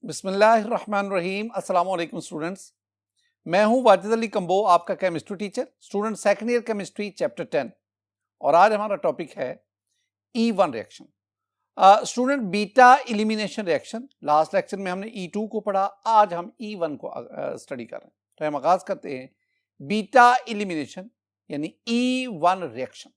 बिस्मिल्लाहिर्रहमानिर्रहीम। अस्सलाम वालेकुम स्टूडेंट्स, मैं हूं वाजिद अली कंबो, आपका chemistry teacher, student second year chemistry chapter 10। और आज हमारा टॉपिक है E1 reaction. Student, beta elimination reaction, last lecture में हमने E2 को पढ़ा, आज हम E1 को स्टडी कर रहे हैं। तो हम आगाज करते हैं बीटा एलिमिनेशन यानी E1 reaction.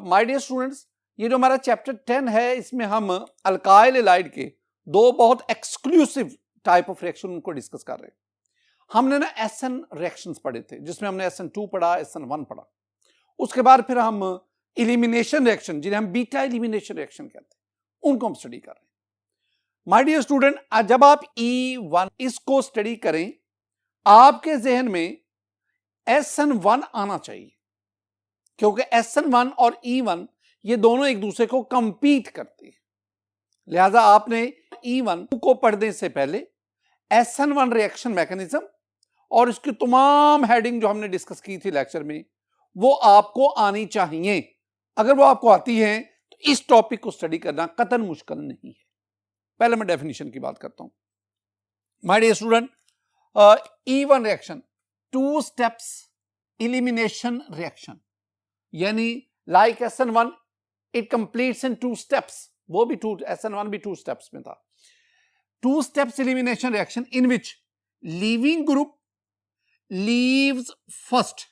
My dear students, ये जो हमारा चैप्टर 10 है, इसमें हम अल्काइल हैलाइड के दो बहुत एक्सक्लूसिव टाइप ऑफ रिएक्शन उनको डिस्कस कर रहे हैं। हमने ना SN रिएक्शंस पढ़े थे, जिसमें हमने SN2 पढ़ा, SN1 पढ़ा। उसके बाद फिर हम एलिमिनेशन रिएक्शन, जिन्हें हम बीटा एलिमिनेशन रिएक्शन कहते हैं, उनको हम स्टडी कर रहे हैं। माय डियर स्टूडेंट, जब आप E1 इसको स्टडी करें, आपके जहन में SN1 आना चाहिए, क्योंकि SN1 और E1 ये दोनों एक दूसरे को कंपीट करते हैं। लिहाजा आपने E1 को पढ़ने से पहले SN1 रिएक्शन मैकेनिज्म और इसकी तमाम हेडिंग जो हमने डिस्कस की थी लेक्चर में, वो आपको आनी चाहिए। अगर वो आपको आती है तो इस टॉपिक को स्टडी करना कतई मुश्किल नहीं है। पहले मैं डेफिनेशन की बात करता हूं। My dear student, E1 reaction two steps elimination reaction, यानी like SN1 it completes in 2 steps. वो भी SN1 भी 2 स्टेप्स में था। 2 steps elimination reaction in which leaving group leaves first.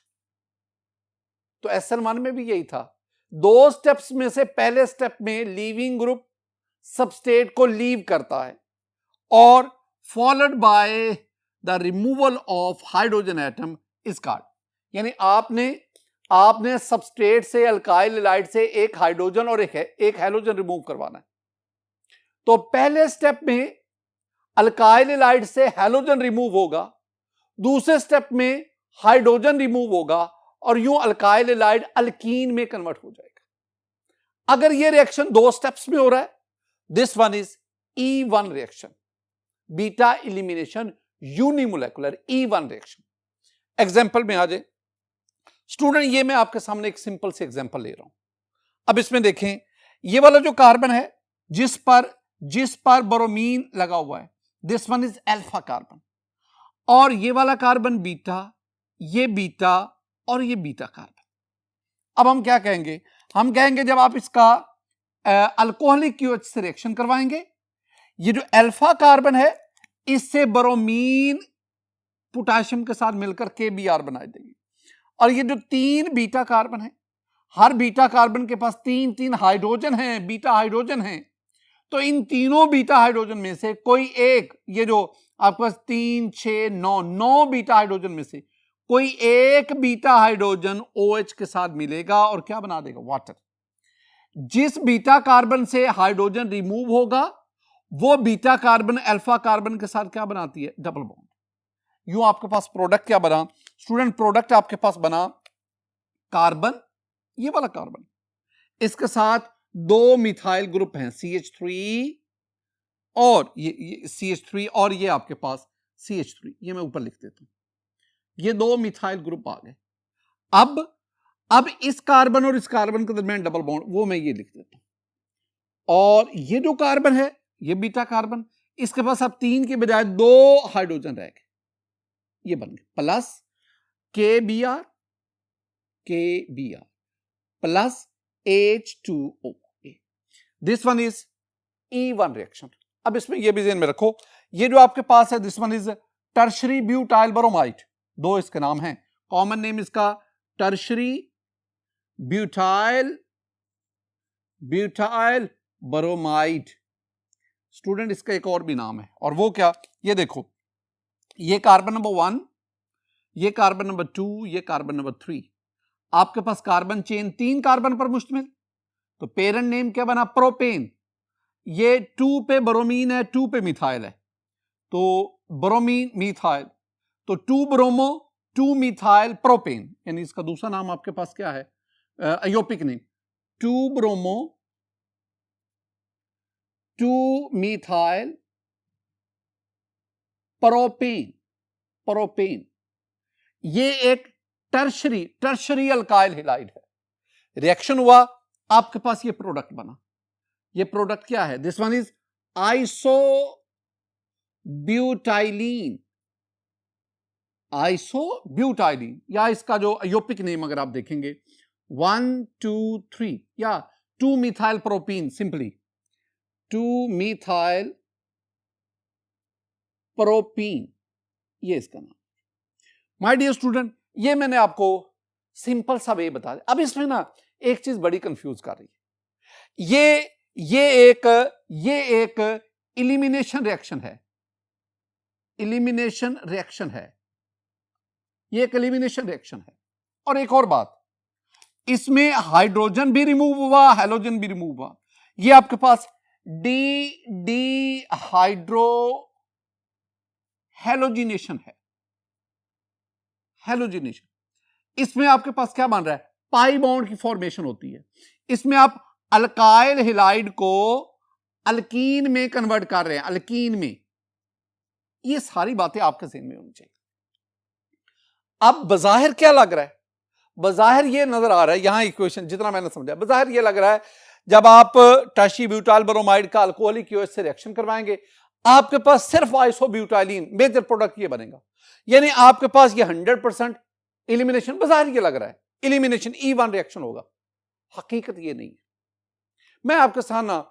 तो SN1 में भी यही था। 2 स्टेप्स में से पहले स्टेप में लीविंग ग्रुप सबस्टेट को लीव करता है और followed by the removal of hydrogen atom is called, यानी आपने सबस्ट्रेट से अल्काइल हैलाइड से एक हाइड्रोजन और एक हैलोजन रिमूव करवाना है। तो पहले स्टेप में अल्काइल हैलाइड से हैलोजन रिमूव होगा, दूसरे स्टेप में हाइड्रोजन रिमूव होगा और यूं अल्काइल हैलाइड अल्कीन में कन्वर्ट हो जाएगा। अगर यह रिएक्शन 2 स्टेप्स में हो रहा है, this one is E1 reaction, beta elimination unimolecular E1 reaction. Example में आ जाए स्टूडेंट, ये मैं आपके सामने एक सिंपल से एग्जांपल ले रहा हूं। अब इसमें देखें, ये वाला जो कार्बन है जिस पर ब्रोमीन लगा हुआ है, this one is alpha carbon, और ये वाला कार्बन बीटा, ये बीटा और ये बीटा कार्बन। अब हम क्या कहेंगे? हम कहेंगे जब आप इसका अल्कोहलिक QH से रिएक्शन करवाएंगे, ये जो अल्फा कार्बन है इससे ब्रोमीन पोटेशियम के साथ मिलकर KBr बना देगी। और ये जो 3 बीटा कार्बन है, हर बीटा कार्बन के पास 3 हाइड्रोजन हैं, बीटा हाइड्रोजन हैं। तो इन तीनों बीटा हाइड्रोजन में से कोई एक, ये जो आपके पास 3, 6, 9 बीटा हाइड्रोजन में से कोई एक बीटा हाइड्रोजन OH के साथ मिलेगा और क्या बना देगा? वाटर। जिस बीटा कार्बन से हाइड्रोजन रिमूव होगा वो बीटा कार्बन अल्फा कार्बन के साथ क्या बनाती है? Double bond. यूं आपके पास प्रोडक्ट क्या बना स्टूडेंट? प्रोडक्ट आपके पास बना कार्बन, ये वाला कार्बन, इसके साथ 2 मिथाइल ग्रुप हैं, CH3 और ये CH3 और ये आपके पास CH3। ये मैं ऊपर लिख देता हूं, ये 2 मिथाइल ग्रुप आ गए। अब इस कार्बन और इस कार्बन के दरमियान डबल बॉन्ड, वो मैं ये लिख देता हूं। और ये जो कार्बन है, ये बीटा कार्बन, इसके पास अब 3 के बजाय 2 हाइड्रोजन रह गए, ये बन गए plus KBr plus H2O। This one is E1 reaction. अब इसमें यह भी ध्यान में रखो, ये जो आपके पास है, this one is tertiary butyl bromide. 2 इसके नाम हैं, कॉमन नेम इसका टर्शरी ब्यूटाइल ब्रोमाइड। स्टूडेंट, इसका एक और भी नाम है, और वो क्या? ये देखो, ये कार्बन नंबर 1, ये कार्बन नंबर 2, ये कार्बन नंबर 3। आपके पास कार्बन चेन 3 कार्बन पर मुश्तमिल, तो पेरेंट नेम क्या बना? प्रोपेन। ये 2 पे ब्रोमीन है, 2 पे मिथाइल है, तो ब्रोमीन मिथाइल, तो 2 ब्रोमो 2 मिथाइल प्रोपेन, यानी इसका दूसरा नाम आपके पास क्या है? अयोपिक नेम 2 ब्रोमो 2 मिथाइल प्रोपेन। ये एक टर्शरी अल्काइल हैलाइड है। रिएक्शन हुआ, आपके पास ये प्रोडक्ट बना। ये प्रोडक्ट क्या है? दिस वन इज आइसोब्यूटाइलीन, आइसोब्यूटाइलीन, या इसका जो अयोपिक नेम अगर आप देखेंगे 1 2 3, या 2 methyl propene, simply 2 methyl propene, ये इसका नाम। माय डियर स्टूडेंट, ये मैंने आपको सिंपल सा वे बता दिया। अब इसमें ना एक चीज बड़ी कंफ्यूज कर रही है। ये एक एलिमिनेशन रिएक्शन है, एलिमिनेशन रिएक्शन है, ये एक एलिमिनेशन रिएक्शन है। और एक और बात, इसमें हाइड्रोजन भी रिमूव हुआ, हैलोजन भी रिमूव हुआ। ये आपके पास डी हाइड्रो हैलोजिनेशन है, हैलोजिनेशन। इसमें आपके पास क्या बन रहा है, पाई बॉन्ड की फॉर्मेशन होती है। इसमें आप अल्काइल हैलाइड को अल्कीन में कन्वर्ट कर रहे हैं, अल्कीन में। ये सारी बातें आपके ज़हन में होनी चाहिए। अब बज़ाहिर क्या लग रहा है, बज़ाहिर ये नजर आ रहा है, यहां इक्वेशन जितना मैंने समझा, बज़ाहिर ये लग रहा है जब आप टर्शीब्यूटाइल ब्रोमाइड का अल्कोहलिक OH से रिएक्शन करवाएंगे, आपके पास सिर्फ आइसोब्यूटाइलीन मेजर प्रोडक्ट ये बनेगा। यानी आपके पास ये 100% एलिमिनेशन, बज़ाहिर ये लग रहा है एलिमिनेशन E1 रिएक्शन होगा। हकीकत ये नहीं है। मैं आपके साथ ना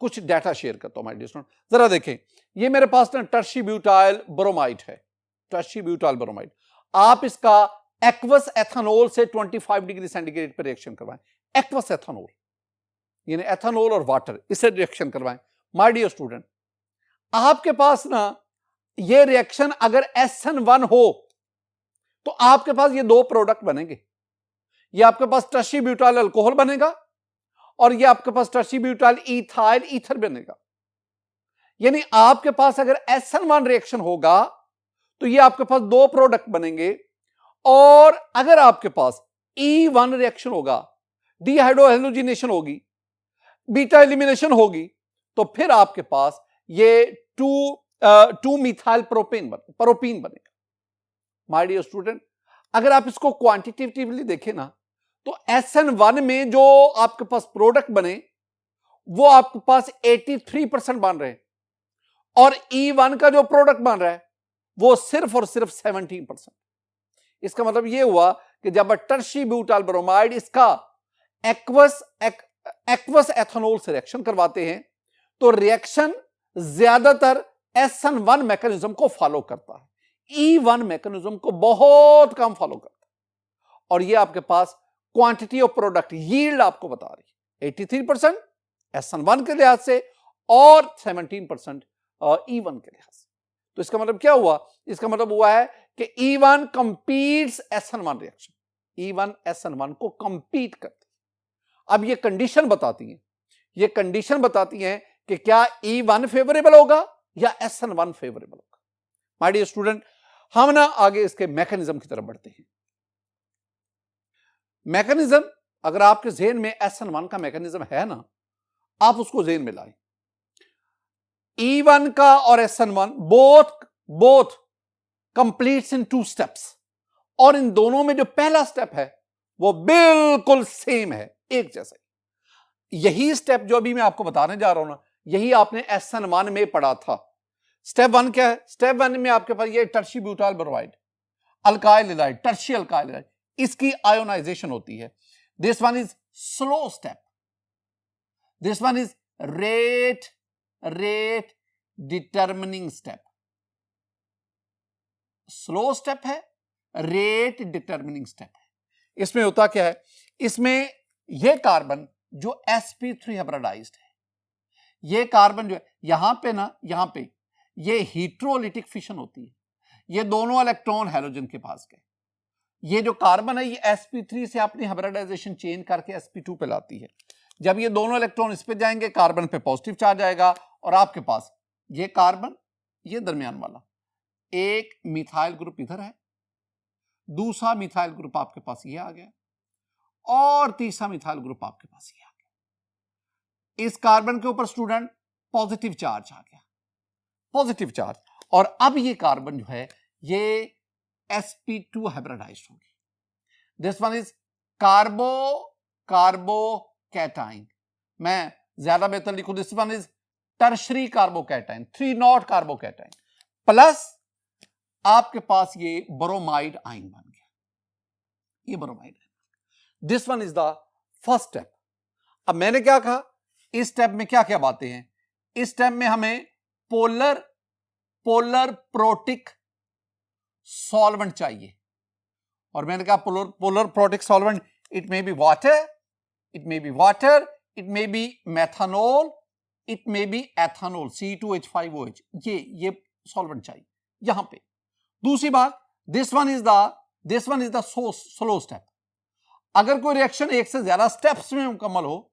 कुछ डाटा शेयर करता हूं माय डियर स्टूडेंट। जरा देखें, ये मेरे पास ना टर्शीब्यूटाइल ब्रोमाइड है, टर्शीब्यूटाइल ब्रोमाइड। आप इसका एक्वस एथेनॉल से 25 डिग्री सेंटीग्रेड पर रिएक्शन करवाएं, एक्वस एथेनॉल यानी एथेनॉल और वाटर, इससे रिएक्शन करवाएं। माय डियर स्टूडेंट, आपके पास ना ये रिएक्शन अगर SN1 हो तो आपके पास ये दो प्रोडक्ट बनेंगे। ये आपके पास टर्शीब्यूटाइल अल्कोहल बनेगा और ये आपके पास टर्शीब्यूटाइल इथाइल ईथर बनेगा। यानी आपके पास अगर SN1 रिएक्शन होगा तो ये आपके पास दो प्रोडक्ट बनेंगे, और अगर आपके पास E1 रिएक्शन होगा, डीहाइड्रोहेलोजिनेशन होगी, बीटा एलिमिनेशन होगी, तो फिर आपके पास ये 2 मिथाइल प्रोपीन बनेगा। माय डियर स्टूडेंट, अगर आप इसको क्वांटिटेटिवली देखें ना, तो SN1 में जो आपके पास प्रोडक्ट बने वो आपके पास 83% बन रहे हैं, और E1 का जो प्रोडक्ट बन रहा है वो सिर्फ और सिर्फ 17%। इसका मतलब ये हुआ कि जब टर्शीब्यूटाइल ब्रोमाइड इसका एक्वस एथेनॉल से रिएक्शन करवाते हैं तो रिएक्शन ज्यादातर SN1 मैकेनिज्म को फॉलो करता है, E1 मैकेनिज्म को बहुत कम फॉलो करता है। और ये आपके पास क्वांटिटी ऑफ प्रोडक्ट यील्ड आपको बता रही है 83% SN1 के लिहाज से और 17% E1 के लिहाज से। तो इसका मतलब क्या हुआ, इसका मतलब हुआ है कि E1 कंपीट्स SN1 reaction, E1 SN1 को कंपीट करती है। अब ये कंडीशन बताती हैं, ये कंडीशन बताती हैं कि क्या E1 फेवरेबल होगा या SN1 फेवरेबल होगा। माय डियर स्टूडेंट, हम ना आगे इसके मैकेनिज्म की तरफ बढ़ते हैं। मैकेनिज्म, अगर आपके ज़हन में SN1 का मैकेनिज्म है ना, आप उसको ज़हन में लाएं। E1 का और SN1 both completes in 2 steps, और इन दोनों में जो पहला स्टेप है वो बिल्कुल सेम है, एक जैसा। यही स्टेप जो अभी मैं आपको बताने जा रहा हूं ना, यही आपने SN1 में पढ़ा था। स्टेप 1 क्या है, स्टेप 1 में आपके पास ये tertiary butyl bromide alkyl halide, tertiary alkyl halide, इसकी आयोनाइजेशन होती है। This one is slow step, this one is rate determining step. Slow step है, रेट डिटर्मिनिंग स्टेप है। इसमें होता क्या है, इसमें यह कार्बन जो sp3 हाइब्रिडाइज्ड है, ये कार्बन जो है यहां पे ना, यहां पे ये हीट्रोलिटिक फिशन होती है, ये दोनों इलेक्ट्रॉन हैलोजन के पास गए। ये जो कार्बन है ये sp3 से अपनी हाइब्रिडाइजेशन चेंज करके sp2 पे लाती है। जब ये दोनों इलेक्ट्रॉन इस पे जाएंगे, कार्बन पे पॉजिटिव चार्ज आएगा, और आपके पास ये कार्बन, ये दरमियान वाला एक मिथाइल ग्रुप इधर है, दूसरा मिथाइल ग्रुप आपके पास ये आ गया, और तीसरा मिथाइल ग्रुप आपके पास ये आ गया। इस कार्बन के ऊपर स्टूडेंट पॉजिटिव चार्ज आ गया, पॉजिटिव चार्ज, और अब ये कार्बन जो है ये sp2 हाइब्रिडाइज्ड होगी। दिस वन इज कार्बो कैटाइन, मैं ज्यादा बेहतर लिखूं, this one is tertiary carbocation, 3 not carbocation, plus आपके पास ये ब्रोमाइड आयन बन गया, ये bromide ion. This one is the first step. अब मैंने क्या कहा, इस स्टेप में क्या क्या बातें हैं? इस स्टेप में हमें पोलर प्रोटिक सॉल्वेंट चाहिए, और मैंने कहा polar protic solvent, it may be water, it may be water, it may be methanol, it may be ethanol, C2H5OH, ये सॉल्वेंट चाहिए यहां पे। दूसरी बात, this one is the slow step. अगर कोई रिएक्शन एक से ज्यादा स्टेप्स में मुकम्मल हो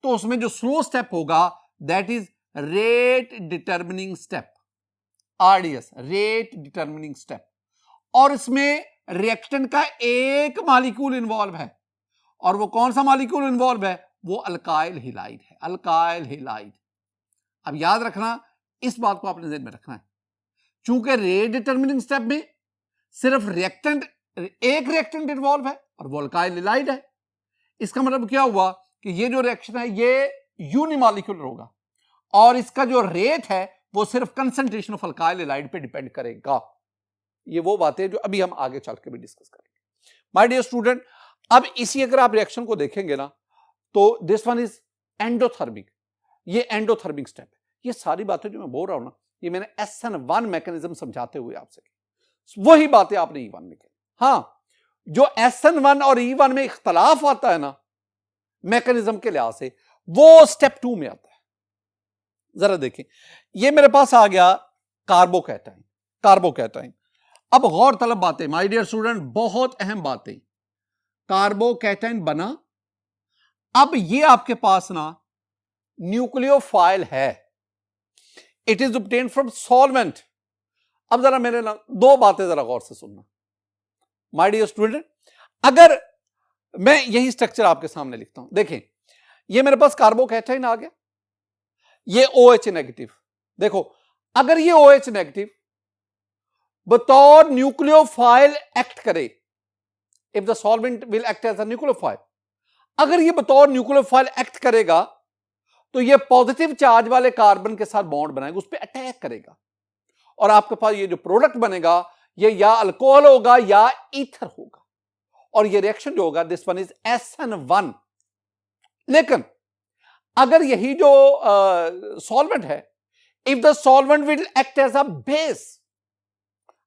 तो उसमें जो स्लो स्टेप होगा that is rate determining step, RDS, rate determining step. और इसमें रिएक्टेंट का एक मॉलिक्यूल इन्वॉल्व है, और वो कौन सा मॉलिक्यूल इन्वॉल्व है? वो अल्काइल हैलाइड है, अल्काइल हैलाइड। अब याद रखना, इस बात को आपने ध्यान में रखना है, चूंकि रेट डिटर्मिनिंग स्टेप में सिर्फ एक रिएक्टेंट इन्वॉल्व है और वो अल्काइल हैलाइड है। इसका मतलब क्या हुआ कि ये जो रिएक्शन है ये यूनिमॉलिक्यूलर होगा, और इसका जो रेट है वो सिर्फ कंसंट्रेशन ऑफ अल्काइल हैलाइड पे डिपेंड करेगा। ये वो बातें जो अभी हम आगे चल के भी डिस्कस करेंगे। माय डियर स्टूडेंट, अब इसी अगर आप रिएक्शन को देखेंगे ना तो दिस वन इज एंडोथर्मिक, ये एंडोथर्मिक स्टेप है। ये सारी बातें जो मैं बोल रहा हूं ना, ये मैंने SN1 मैकेनिज्म समझाते हुए आपसे की, वही बातें आपने E1 में की। हाँ, जो SN1 और E1 में इख्तलाफ आता है ना मैकेनिज्म के लिहाज से, वो स्टेप 2 में आता है। जरा देखें, ये मेरे पास आ गया कार्बोकैटाइन। अब गौर तलब बातें माय डियर स्टूडेंट, बहुत अहम बातें। कार्बोकैटाइन बना, अब ये आपके पास ना न्यूक्लियोफाइल है, it is obtained from solvent. अब जरा मेरे ना दो बातें जरा गौर से सुनना माय डियर स्टूडेंट। अगर मैं यही स्ट्रक्चर आपके सामने लिखता हूं, देखें ये मेरे पास कार्बोकैटाइन आ गया, ये OH नेगेटिव। देखो, अगर ये OH नेगेटिव बतौर न्यूक्लियोफाइल एक्ट करे, if the solvent will act as a nucleophile, अगर ये बतौर न्यूक्लियोफाइल एक्ट करेगा तो ये पॉजिटिव चार्ज वाले कार्बन के साथ बॉन्ड बनाएगा, उस पर अटैक करेगा, और आपके पास ये जो प्रोडक्ट बनेगा ये या अल्कोहल होगा या ईथर होगा, और ये रिएक्शन जो होगा दिस वन इज SN1। लेकिन अगर यही जो सॉल्वेंट है, if the solvent will act as a base,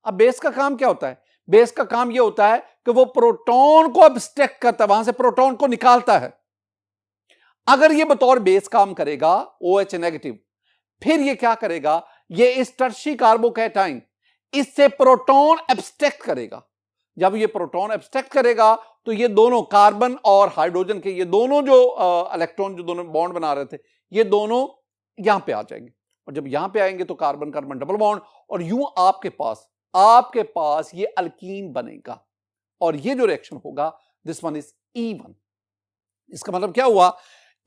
अब बेस का काम क्या होता है? बेस का काम यह होता है कि वो प्रोटॉन को अब्स्ट्रैक्ट करता है, वहां से प्रोटॉन को निकालता है। अगर ये बतौर बेस काम करेगा OH नेगेटिव, फिर ये क्या करेगा? ये इस टर्शी कार्बोकैटाइन इससे प्रोटॉन एब्स्ट्रैक्ट करेगा। जब ये प्रोटॉन एब्स्ट्रैक्ट करेगा तो ये दोनों कार्बन और हाइड्रोजन के ये दोनों जो इलेक्ट्रॉन जो दोनों बॉन्ड बना रहे थे, ये दोनों यहां पे आ जाएंगे, और जब यहां पे आएंगे तो कार्बन कार्बन डबल बॉन्ड, और यूं आपके पास ये अल्कीन बनेगा, और ये जो रिएक्शन होगा दिस वन इज E1। इसका मतलब क्या हुआ?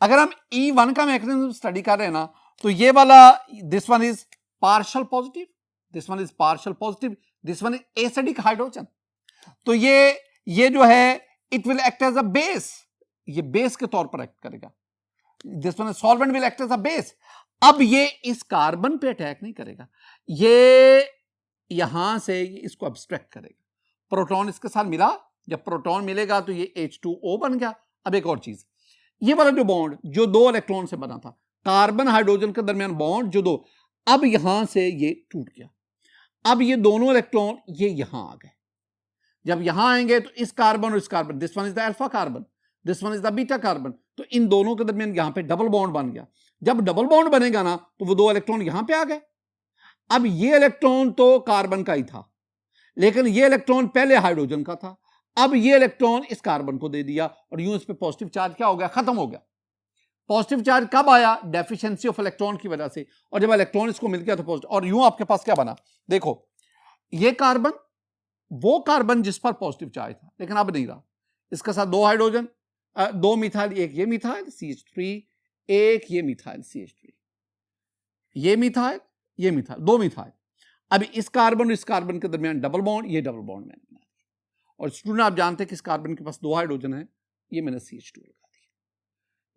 अगर हम E1 का मैकेनिज्म स्टडी कर रहे हैं ना, तो ये वाला this one is partial positive, this one is partial positive, this one is acidic hydrogen. तो ये जो है it will act as a base, ये बेस के तौर पर एक्ट करेगा। This one solvent will act as a base. अब ये इस कार्बन पे अटैक नहीं करेगा, ये यहां से इसको अब्स्ट्रैक्ट करेगा। प्रोटॉन इसके साथ मिला, जब प्रोटॉन मिलेगा तो ये H2O बन गया। अब एक और चीज, ये वाला जो बॉन्ड जो दो इलेक्ट्रॉन से बना था, कार्बन हाइड्रोजन के दरमियान बॉन्ड जो दो, अब यहां से ये टूट गया। अब ये दोनों इलेक्ट्रॉन ये यहां आ गए। जब यहां आएंगे तो इस कार्बन और इस carbon, this one is the alpha carbon, this one is the beta carbon, तो इन दोनों के दरमियान यहां पे डबल बॉन्ड बन गया। जब डबल बॉन्ड बनेगा ना तो वो दो इलेक्ट्रॉन यहां पे आ गए। अब ये इलेक्ट्रॉन तो कार्बन का ही था, लेकिन ये इलेक्ट्रॉन पहले हाइड्रोजन का था। अब ये इलेक्ट्रॉन इस कार्बन को दे दिया, और यूं इस पे पॉजिटिव चार्ज क्या हो गया? खत्म हो गया। पॉजिटिव चार्ज कब आया? डेफिशिएंसी ऑफ इलेक्ट्रॉन की वजह से, और जब इलेक्ट्रॉन इसको मिल गया तो पॉजिटिव। और यूं आपके पास क्या बना? देखो, ये कार्बन वो कार्बन जिस पर पॉजिटिव चार्ज था, लेकिन अब नहीं रहा। इसके साथ दो हाइड्रोजन, दो मिथाइल, एक ये मिथाइल CH3, एक ये मिथाइल CH3, ये मिथाइल, ये मिथाइल, दो मिथाइल। अब इस कार्बन और इस कार्बन के दरमियान डबल बॉन्ड, ये डबल बॉन्ड मैंने बना दिया। और स्टूडेंट आप जानते हैं कि इस कार्बन के पास दो हाइड्रोजन है, ये मैंने CH2 लगा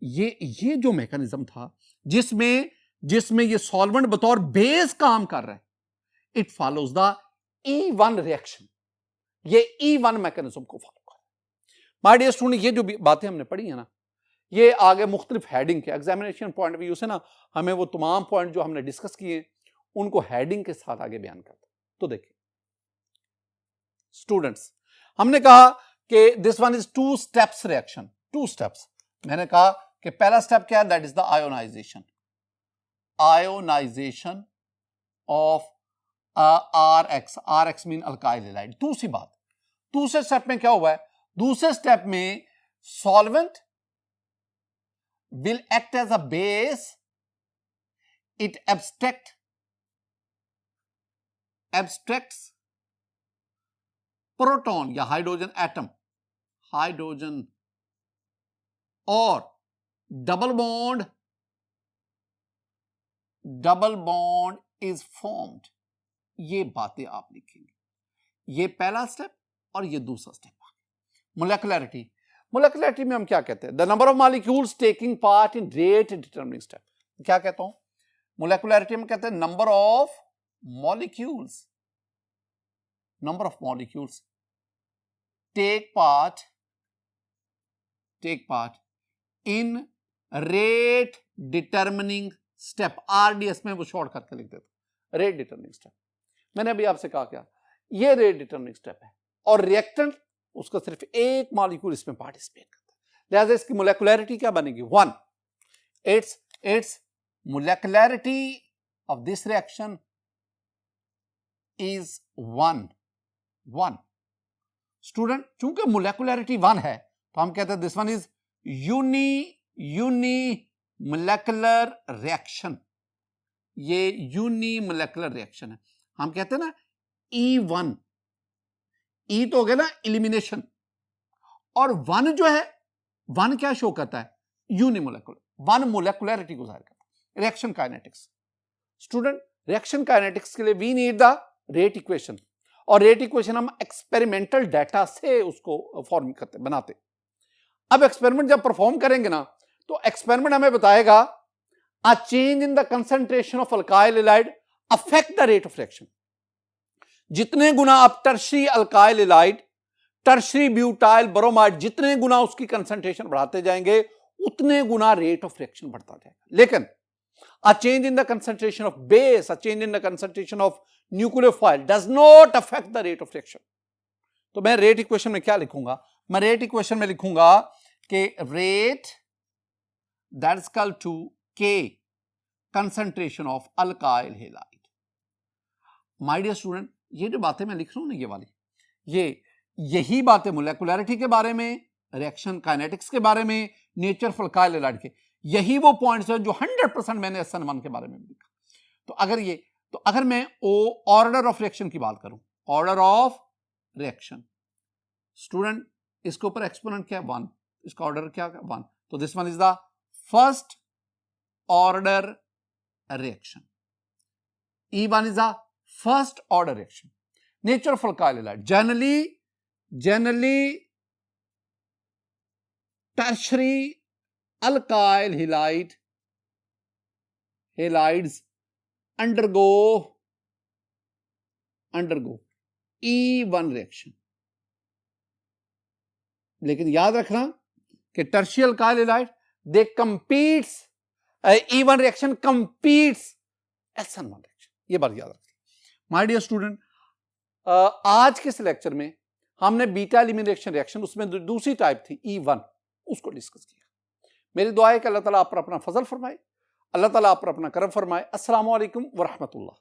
दिया। ये जो मैकेनिज्म था जिसमें जिसमें ये सॉल्वेंट बतौर बेस काम कर रहा है, it follows the E1 reaction, ये E1 मैकेनिज्म को फॉलो कर रहा है। माय डियर स्टूडेंट, ये जो बातें हमने पढ़ी है ना, ये आगे मुख्तलिफ हेडिंग के एग्जामिनेशन पॉइंट ऑफ व्यू से ना हमें वो तमाम पॉइंट जो हमने डिस्कस किए उनको हेडिंग के साथ आगे बयान करते। तो देखिए स्टूडेंट्स, हमने कहा कि this one is 2 steps reaction, 2 steps. मैंने कहा कि पहला स्टेप क्या है, that is the ionization, ionization of RX mean alkyl halide. दूसरी बात, दूसरे स्टेप में क्या हुआ है, दूसरे स्टेप में solvent will act as a base, it abstracts proton या हाइड्रोजन एटम, हाइड्रोजन और डबल बॉन्ड इज फॉर्म्ड। ये बातें आप लिखेंगे, ये पहला स्टेप और ये दूसरा स्टेप। मोलेकुलरिटी, मोलेकुलरिटी में हम क्या कहते हैं, the number of molecules taking part in rate determining step. क्या कहता हूं, मोलेकुलरिटी में कहते हैं number of molecules take part in rate determining step. RDS में वो शॉर्ट करके लिख देता, रेट डिटरमिनिंग स्टेप। मैंने अभी आपसे कहा क्या, ये रेट डिटरमिनिंग स्टेप है और रिएक्टेंट उसका सिर्फ एक मॉलिक्यूल इसमें पार्टिसिपेट करता है, लिहाजा इसकी मोलेकुलरिटी क्या बनेगी, 1। It's molecularity of this reaction is 1। Student, चूंकि मोलेकुलरिटी 1 है तो हम कहते हैं this one is unimolecular reaction, ये यूनी मोलेकुलर रिएक्शन है। हम कहते हैं ना E1, E तो हो गया ना एलिमिनेशन, और 1 जो है, 1 क्या शो करता है, यूनिमोलेकुलर, 1 मोलेकुलरिटी को जाहिर करता है। Reaction kinetics, student reaction kinetics के लिए we need the rate equation, और रेट इक्वेशन हम एक्सपेरिमेंटल डाटा से उसको फॉर्म करते बनाते। अब एक्सपेरिमेंट जब परफॉर्म करेंगे ना, तो एक्सपेरिमेंट हमें बताएगा a change in the concentration of alkyl halide affect the rate of reaction. जितने गुना आप tertiary alkyl halide, tertiary butyl bromide, जितने गुना उसकी कंसंट्रेशन बढ़ाते जाएंगे उतने गुना रेट ऑफ रिएक्शन बढ़ता जाएगा। लेकिन a change in the concentration of base, a change in the concentration of nucleophile does not affect the rate of reaction. तो मैं रेट इक्वेशन में क्या लिखूंगा, मैं रेट इक्वेशन में लिखूंगा कि rate that is equal to K concentration of alkyl halide. My dear student, ये जो बातें मैं लिख रहा हूं ना, ये वाली, यही बातें मोलेकुलरिटी के बारे में, रिएक्शन काइनेटिक्स के बारे में, नेचर ऑफ अल्काइल हैलाइड के, यही वो पॉइंट्स हैं जो 100% मैंने SN1 के बारे में भी लिखा। तो अगर मैं ऑर्डर ऑफ रिएक्शन की बात करूं, ऑर्डर ऑफ रिएक्शन, स्टूडेंट इसके ऊपर एक्सपोनेंट क्या है, 1, इसका ऑर्डर क्या है, 1। तो this one is the first order reaction, E1 is a first order reaction. Nature of alkyl halide, generally tertiary alkyl halides undergo E1 reaction। लेकिन याद रखना कि टर्शियल अल्काइल हैलाइड दे कंपीट्स, E1 रिएक्शन कंपीट्स SN1 रिएक्शन, ये बात याद रखिए। माय डियर स्टूडेंट, आज के इस लेक्चर में हमने बीटा एलिमिनेशन रिएक्शन, उसमें दूसरी टाइप थी E1, उसको डिस्कस किया। मेरी दुआ है कि अल्लाह ताला आप पर अपना फजल फरमाए, अल्लाह ताला आप पर अपना करम फरमाए। अस्सलामु अलैकुम व रहमतुल्लाह।